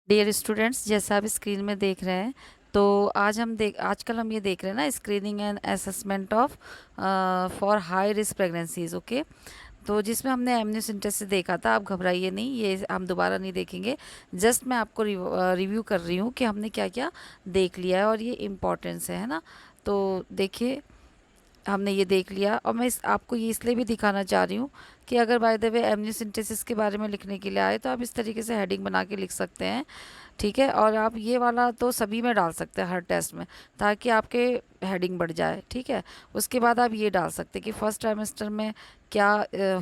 Dear students, जैसा आप screen में देख रहे हैं, तो आजकल हम ये देख रहे हैं ना, screening and assessment of for high risk pregnancies. Okay, तो जिसमें हमने एमनियोसेंटेसिस देखा था। आप घबराइए नहीं, ये हम दोबारा नहीं देखेंगे। जस्ट मैं आपको रिव्यू कर रही हूँ कि हमने क्या क्या देख लिया है और ये इम्पोर्टेंस है ना। तो देखिए, हमने ये देख लिया और मैं आपको ये इसलिए भी दिखाना चाह रही हूँ कि अगर बाय द वे एमनियोसेंटेसिस के बारे में लिखने के लिए आए तो आप इस तरीके से हेडिंग बना के लिख सकते हैं। ठीक है, और आप ये वाला तो सभी में डाल सकते हैं, हर टेस्ट में, ताकि आपके हेडिंग बढ़ जाए। ठीक है, उसके बाद आप ये डाल सकते हैं कि फर्स्ट ट्राइमेस्टर में क्या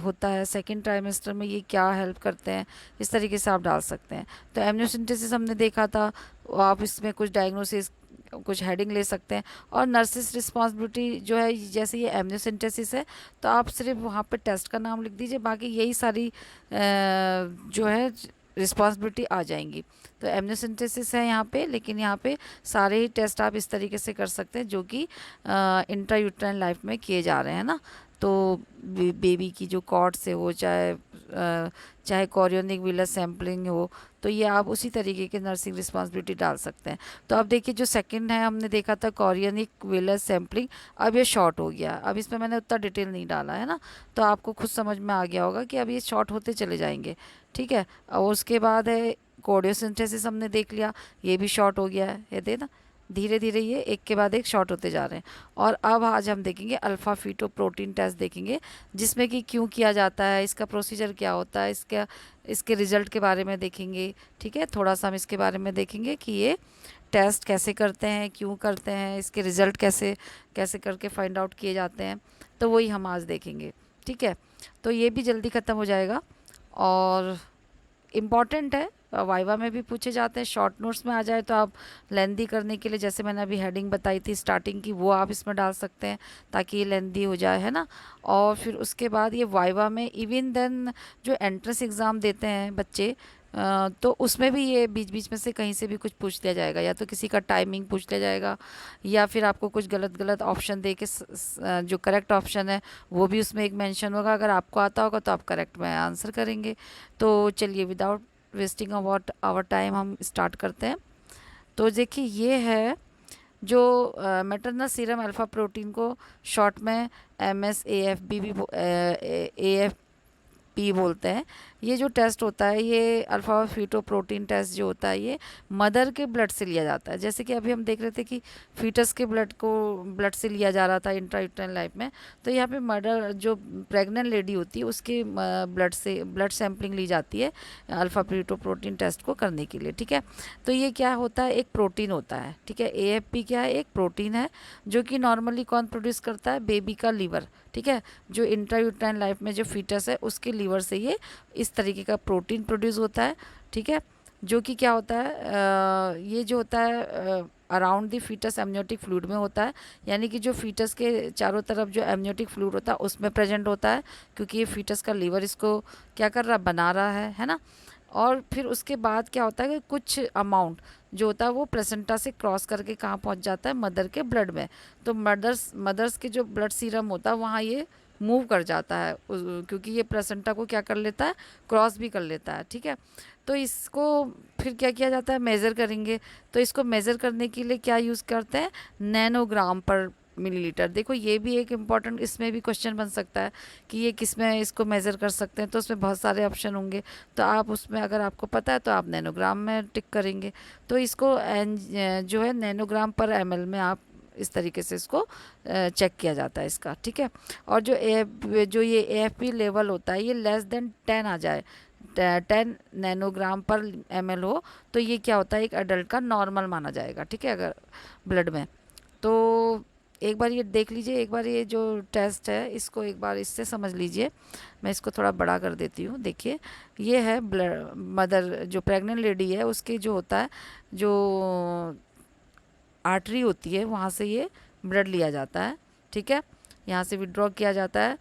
होता है, सेकंड ट्राइमेस्टर में ये क्या हेल्प करते हैं। इस तरीके से आप डाल सकते हैं। तो एमनियोसेंटेसिस हमने देखा था, आप इसमें कुछ डायग्नोसिस, कुछ हेडिंग ले सकते हैं। और नर्सिस रिस्पॉन्सिबिलिटी जो है, जैसे ये एमनियोसेंटेसिस है, तो आप सिर्फ वहाँ पे टेस्ट का नाम लिख दीजिए, बाकी यही सारी जो है रिस्पॉन्सिबिलिटी आ जाएंगी। तो एमनियोसेंटेसिस है यहाँ पे, लेकिन यहाँ पे सारे ही टेस्ट आप इस तरीके से कर सकते हैं जो कि इंट्रायूट्राइन लाइफ में किए जा रहे हैं ना। तो बेबी की जो कॉर्ड से हो, चाहे कॉरियोनिक विलस सैम्पलिंग हो, तो ये आप उसी तरीके के नर्सिंग रिस्पॉन्सिबिलिटी डाल सकते हैं। तो अब देखिए, जो सेकंड है हमने देखा था कॉरियोनिक विलस सैम्पलिंग, अब ये शॉर्ट हो गया। अब इसमें मैंने उतना डिटेल नहीं डाला है ना, तो आपको खुद समझ में आ गया होगा कि अब ये शॉर्ट होते चले जाएंगे। ठीक है, और उसके बाद है कोडियोसिंथेसिस, हमने देख लिया, ये भी शॉर्ट हो गया है, ये देना धीरे धीरे ये एक के बाद एक शॉर्ट होते जा रहे हैं। और अब आज हम देखेंगे अल्फ़ा फीटो प्रोटीन टेस्ट देखेंगे, जिसमें कि क्यों किया जाता है, इसका प्रोसीजर क्या होता है, इसका इसके रिजल्ट के बारे में देखेंगे। ठीक है, थोड़ा सा हम इसके बारे में देखेंगे कि ये टेस्ट कैसे करते हैं, क्यों करते हैं, इसके रिजल्ट कैसे कैसे करके फाइंड आउट किए जाते हैं। तो वही हम आज देखेंगे। ठीक है, तो ये भी जल्दी ख़त्म हो जाएगा और इम्पॉर्टेंट है, वाइवा में भी पूछे जाते हैं। शॉर्ट नोट्स में आ जाए तो आप लेंदी करने के लिए, जैसे मैंने अभी हेडिंग बताई थी स्टार्टिंग की, वो आप इसमें डाल सकते हैं ताकि ये लेंदी हो जाए, है ना। और फिर उसके बाद ये वाइवा में, इवन देन जो एंट्रेंस एग्ज़ाम देते हैं बच्चे, तो उसमें भी ये बीच बीच में से कहीं से भी कुछ पूछ लिया जाएगा, या तो किसी का टाइमिंग पूछ लिया जाएगा, या फिर आपको कुछ गलत गलत ऑप्शन दे के जो करेक्ट ऑप्शन है वो भी उसमें एक मेंशन होगा। अगर आपको आता होगा तो आप करेक्ट में आंसर करेंगे। तो चलिए, without wasting about our time हम स्टार्ट करते हैं। तो देखिए, ये है जो मैटरनल सीरम अल्फ़ा प्रोटीन को शॉर्ट में MSAFB भी AFP बोलते हैं। ये जो टेस्ट होता है, ये अल्फ़ा फीटो प्रोटीन टेस्ट जो होता है, ये मदर के ब्लड से लिया जाता है। जैसे कि अभी हम देख रहे थे कि फीटस के ब्लड से लिया जा रहा था इंट्रायूटेराइन लाइफ में, तो यहाँ पे मदर जो प्रेग्नेंट लेडी होती है उसके ब्लड सैंपलिंग ली जाती है अल्फ़ा फीटो प्रोटीन टेस्ट को करने के लिए। ठीक है, तो ये क्या होता है, एक प्रोटीन होता है। ठीक है, AFP क्या है, एक प्रोटीन है जो कि नॉर्मली कौन प्रोड्यूस करता है, बेबी का लीवर। ठीक है, जो इंट्रायूटेराइन लाइफ में जो फीटस है उसके लीवर से ये इस तरीके का प्रोटीन प्रोड्यूस होता है। ठीक है, जो कि क्या होता है, ये जो होता है around the foetus amniotic fluid में होता है। यानी कि जो फीटस के चारों तरफ जो एमनियोटिक फ्लूइड होता है उसमें प्रेजेंट होता है, क्योंकि ये फीटस का लीवर इसको क्या कर रहा है, बना रहा है ना। और फिर उसके बाद क्या होता है कि कुछ अमाउंट जो होता है वो प्लेसेंटा से क्रॉस करके कहाँ पहुँच जाता है, मदर के ब्लड में। तो मदर्स के जो ब्लड सीरम होता है वहाँ ये मूव कर जाता है, क्योंकि ये प्लेसेंटा को क्या कर लेता है, क्रॉस भी कर लेता है। ठीक है, तो इसको फिर क्या किया जाता है, मेज़र करेंगे। तो इसको मेज़र करने के लिए क्या यूज़ करते हैं, नैनोग्राम पर मिलीलीटर। देखो, ये भी एक इम्पॉर्टेंट, इसमें भी क्वेश्चन बन सकता है कि ये किस में इसको मेज़र कर सकते हैं। तो उसमें बहुत सारे ऑप्शन होंगे, तो आप उसमें अगर आपको पता है तो आप नैनोग्राम में टिक करेंगे। तो इसको जो है नैनोग्राम पर ml में आप इस तरीके से इसको चेक किया जाता है इसका। ठीक है, और जो ये AFP लेवल होता है, ये लेस देन 10 आ जाए, 10 नैनोग्राम पर ml हो, तो ये क्या होता है, एक अडल्ट का नॉर्मल माना जाएगा। ठीक है, अगर ब्लड में। तो एक बार ये देख लीजिए, एक बार ये जो टेस्ट है इसको एक बार इससे समझ लीजिए। मैं इसको थोड़ा बड़ा कर देती हूँ। देखिए, ये है ब्लड, मदर जो प्रेग्नेंट लेडी है उसके जो होता है, जो आर्टरी होती है वहाँ से ये ब्लड लिया जाता है। ठीक है, यहाँ से विड्रॉ किया जाता है।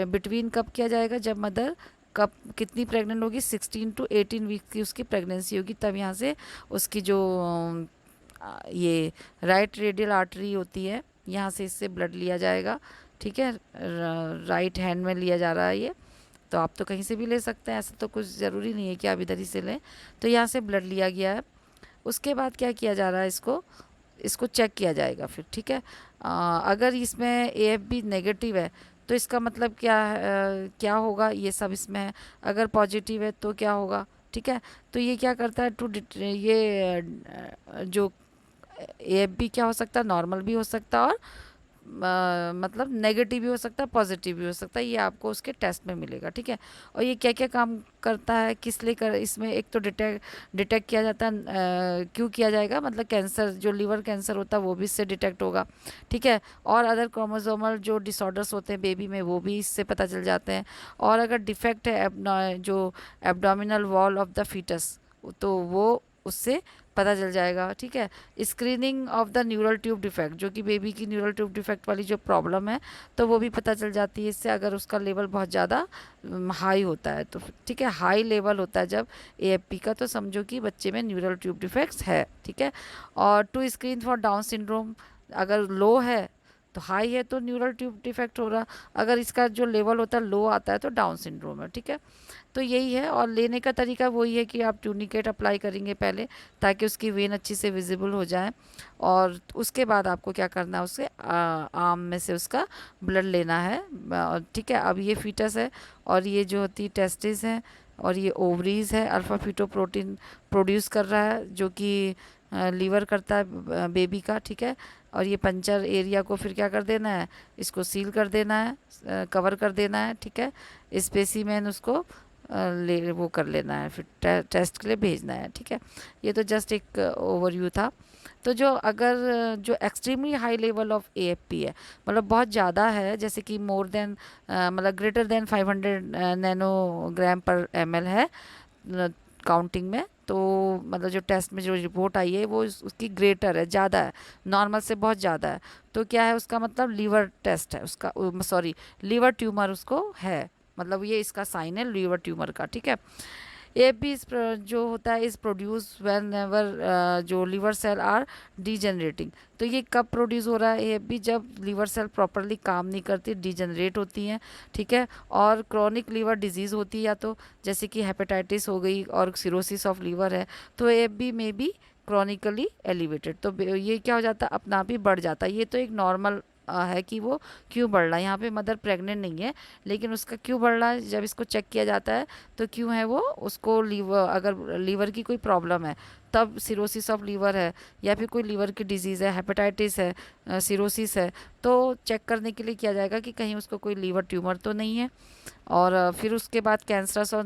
बिटवीन कब किया जाएगा, जब मदर कब कितनी प्रेग्नेंट होगी, 16 to 18 वीक की उसकी प्रेगनेंसी होगी, तब यहाँ से उसकी जो ये राइट रेडियल आर्टरी होती है, यहाँ से इससे ब्लड लिया जाएगा। ठीक है, राइट हैंड में लिया जा रहा है ये। तो आप तो कहीं से भी ले सकते हैं, ऐसा तो कुछ ज़रूरी नहीं है कि आप इधर ही से लें। तो यहाँ से ब्लड लिया गया है। उसके बाद क्या किया जा रहा है, इसको इसको चेक किया जाएगा फिर, ठीक है। अगर इसमें AFB नेगेटिव है तो इसका मतलब क्या होगा, ये सब इसमें है। अगर पॉजिटिव है तो क्या होगा, ठीक है। तो ये क्या करता है, जो AFB क्या हो सकता है, नॉर्मल भी हो सकता है और मतलब नेगेटिव भी हो सकता है, पॉजिटिव भी हो सकता है। ये आपको उसके टेस्ट में मिलेगा, ठीक है। और ये क्या क्या काम करता है, किस लिए कर, इसमें एक तो डिटेक्ट किया जाता है, क्यों किया जाएगा, मतलब कैंसर, जो लीवर कैंसर होता है वो भी इससे डिटेक्ट होगा, ठीक है। और अदर क्रोमोसोमल जो डिसऑर्डर्स होते हैं बेबी में वो भी इससे पता चल जाते हैं। और अगर डिफेक्ट है जो abdominal wall of the foetus, तो वो उससे पता चल जाएगा, ठीक है। Screening of the neural tube defect, जो कि बेबी की न्यूरल ट्यूब डिफेक्ट वाली जो प्रॉब्लम है, तो वो भी पता चल जाती है इससे, अगर उसका लेवल बहुत ज़्यादा हाई होता है तो, ठीक है। हाई लेवल होता है जब AFP का, तो समझो कि बच्चे में न्यूरल ट्यूब डिफेक्ट्स है, ठीक है। और to screen for Down syndrome, अगर लो है तो हाई है तो न्यूरल ट्यूब डिफेक्ट हो रहा, अगर इसका जो लेवल होता है लो आता है तो डाउन सिंड्रोम है, ठीक है। तो यही है। और लेने का तरीका वही है कि आप टूनिकेट अप्लाई करेंगे पहले, ताकि उसकी वेन अच्छी से विजिबल हो जाए। और उसके बाद आपको क्या करना है, उसके आर्म में से उसका ब्लड लेना है, ठीक है। अब ये फीटस है और ये जो होती टेस्टिस है और ये ओवरीज है, अल्फा फीटोप्रोटीन प्रोड्यूस कर रहा है जो कि लीवर करता है बेबी का, ठीक है। और ये पंचर एरिया को फिर क्या कर देना है, इसको सील कर देना है, कवर कर देना है, ठीक है। स्पेसीमेन उसको ले वो कर लेना है, फिर टेस्ट के लिए भेजना है, ठीक है। ये तो जस्ट एक ओवरव्यू था। तो जो अगर जो extremely high level of AFP है, मतलब बहुत ज़्यादा है, जैसे कि मोर देन मतलब ग्रेटर देन 500 नैनोग्राम पर ml है काउंटिंग में, तो मतलब जो टेस्ट में जो रिपोर्ट आई है वो उसकी ग्रेटर है, ज़्यादा है, नॉर्मल से बहुत ज़्यादा है, तो क्या है उसका मतलब लीवर टेस्ट है उसका, सॉरी लीवर ट्यूमर उसको है, मतलब ये इसका साइन है लीवर ट्यूमर का, ठीक है। AFP जो होता है इज प्रोड्यूस व्हेन एवर जो लीवर सेल आर डीजेनरेटिंग, तो ये कब प्रोड्यूस हो रहा है AFP, जब लीवर सेल प्रॉपरली काम नहीं करती, डीजेनरेट होती हैं, ठीक है। और क्रॉनिक लीवर डिजीज़ होती है, या तो जैसे कि हेपेटाइटिस हो गई और सिरोसिस ऑफ लीवर है, तो AFP में भी क्रॉनिकली एलिवेटेड, तो ये क्या हो जाता है, अपना आप ही बढ़ जाता है। ये तो एक नॉर्मल है कि वो क्यों बढ़ रहा है, यहाँ पे मदर प्रेग्नेंट नहीं है, लेकिन उसका क्यों बढ़ रहा है, जब इसको चेक किया जाता है तो क्यों है वो, उसको लीवर, अगर लीवर की कोई प्रॉब्लम है तब, सिरोसिस ऑफ लीवर है या फिर कोई लीवर की डिजीज़ है, हेपेटाइटिस है, सिरोसिस है, तो चेक करने के लिए किया जाएगा कि कहीं उसको कोई लीवर ट्यूमर तो नहीं है। और फिर उसके बाद कैंसरस और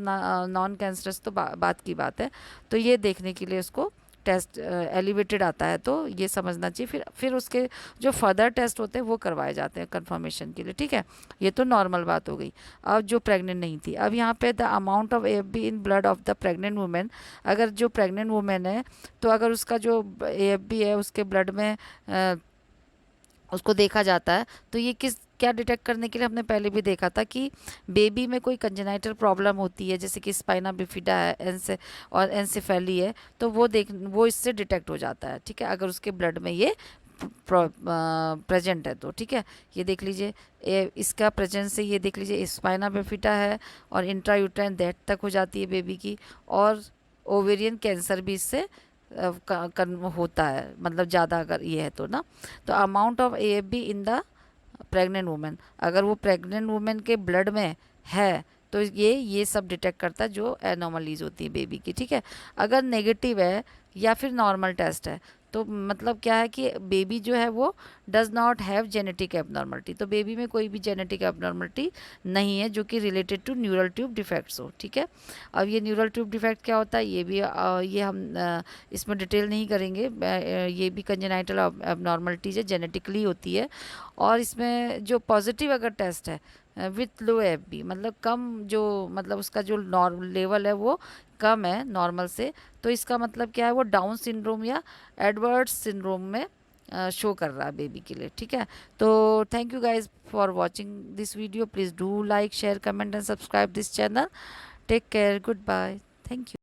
नॉन कैंसरस तो बात की बात है, तो ये देखने के लिए उसको टेस्ट एलिवेटेड आता है, तो ये समझना चाहिए। फिर उसके जो फर्दर टेस्ट होते हैं वो करवाए जाते हैं कंफर्मेशन के लिए, ठीक है। ये तो नॉर्मल बात हो गई। अब जो प्रेग्नेंट नहीं थी, अब यहाँ पे the amount of AFP in blood of the pregnant women, अगर जो प्रेग्नेंट वुमेन है तो अगर उसका जो AFP है उसके ब्लड में उसको देखा जाता है, तो ये क्या डिटेक्ट करने के लिए, हमने पहले भी देखा था कि बेबी में कोई कंजेनाइटल प्रॉब्लम होती है, जैसे कि स्पाइना बिफिडा है और एंसेफेली है, तो वो इससे डिटेक्ट हो जाता है, ठीक है, अगर उसके ब्लड में ये प्रेजेंट है तो, ठीक है। ये देख लीजिए, इसका प्रेजेंस से ये देख लीजिए स्पाइना बिफिडा है और इंट्रायूट्राइन डेथ तक हो जाती है बेबी की, और ओवेरियन कैंसर भी इससे होता है, मतलब ज़्यादा अगर ये है तो ना। तो amount of AFP in the pregnant women, अगर वो प्रेग्नेंट वुमेन के ब्लड में है तो ये सब डिटेक्ट करता है जो एनोमलीज होती है बेबी की, ठीक है। अगर नेगेटिव है या फिर नॉर्मल टेस्ट है, तो मतलब क्या है कि बेबी जो है वो does not have genetic abnormality, तो बेबी में कोई भी जेनेटिक एबनॉर्मलिटी नहीं है जो कि related to neural tube defects हो, ठीक है। अब ये न्यूरल ट्यूब डिफेक्ट क्या होता है, ये भी ये हम इसमें डिटेल नहीं करेंगे, ये भी कंजेनाइटल एबनॉर्मलिटीज है, जेनेटिकली होती है। और इसमें जो पॉजिटिव अगर टेस्ट है विथ लो AFP, मतलब कम, जो मतलब उसका जो नॉर्मल लेवल है वो कम है नॉर्मल से, तो इसका मतलब क्या है, वो डाउन सिंड्रोम या एडवर्ड्स सिंड्रोम में शो कर रहा है बेबी के लिए, ठीक है। तो thank you guys for watching this video, please do like share comment and subscribe this channel, take care, good bye, thank you.